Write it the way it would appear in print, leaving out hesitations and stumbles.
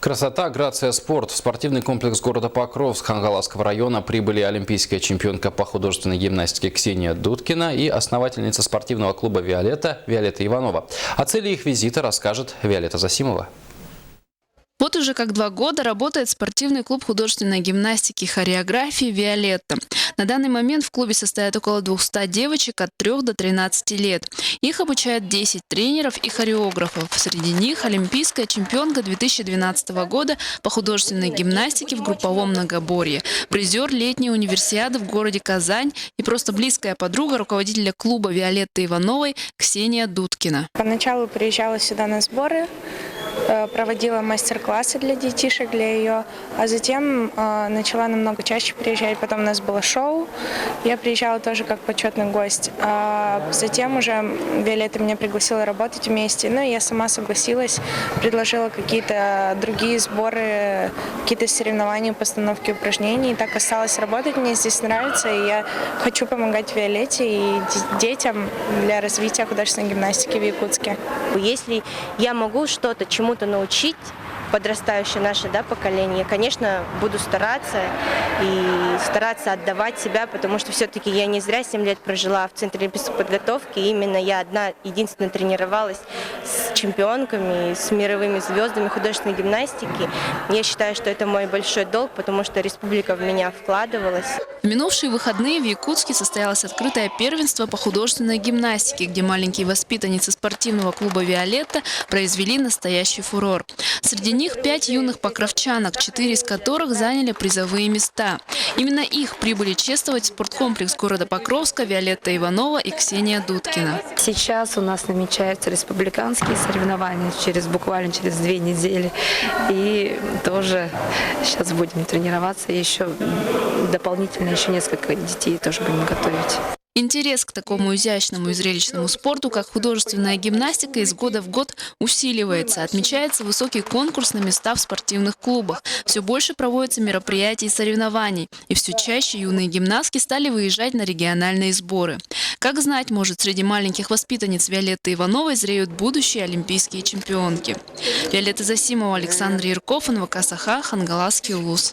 Красота, грация, спорт. В спортивный комплекс города Покровск Хангаласского района прибыли олимпийская чемпионка по художественной гимнастике Ксения Дудкина и основательница спортивного клуба «Виолетта» Виолетта Иванова. О цели их визита расскажет Виолетта Засимова. Вот уже как 2 года работает спортивный клуб художественной гимнастики и хореографии «Виолетта». На данный момент в клубе состоят около 200 девочек от 3 до 13 лет. Их обучают 10 тренеров и хореографов. Среди них олимпийская чемпионка 2012 года по художественной гимнастике в групповом многоборье, призер летней универсиады в городе Казань и просто близкая подруга руководителя клуба Виолетты Ивановой Ксения Дудкина. Поначалу приезжала сюда на сборы, проводила мастер-классы для детишек, для ее, а затем начала намного чаще приезжать. Потом у нас было шоу, я приезжала тоже как почетный гость. А затем уже Виолетта меня пригласила работать вместе, но я сама согласилась, предложила какие-то другие сборы, какие-то соревнования, постановки упражнений. И так осталось работать, мне здесь нравится, и я хочу помогать Виолетте и детям для развития художественной гимнастики в Якутске. Если я могу что-то, чему-то научить подрастающее наше поколение, я, конечно, буду стараться отдавать себя, потому что все-таки я не зря 7 лет прожила в Центре олимпийской подготовки. Именно я одна единственная тренировалась с чемпионками, с мировыми звездами художественной гимнастики. Я считаю, что это мой большой долг, потому что республика в меня вкладывалась. В минувшие выходные в Якутске состоялось открытое первенство по художественной гимнастике, где маленькие воспитанницы спортивного клуба «Виолетта» произвели настоящий фурор. Среди них 5 юных покровчанок, 4 из которых заняли призовые места. Именно их прибыли чествовать в спорткомплекс города Покровска Виолетта Иванова и Ксения Дудкина. Сейчас у нас намечаются республиканские соревнования буквально через 2 недели. И тоже сейчас будем тренироваться. Еще дополнительно еще несколько детей тоже будем готовить. Интерес к такому изящному и зрелищному спорту, как художественная гимнастика, из года в год усиливается. Отмечается высокий конкурс на места в спортивных клубах. Все больше проводится мероприятий и соревнований. И все чаще юные гимнастки стали выезжать на региональные сборы. Как знать, может, среди маленьких воспитанниц Виолетты Ивановой зреют будущие олимпийские чемпионки. Виолетта Засимова, Александр Ярков, НВК «Саха», Хангаласский улус.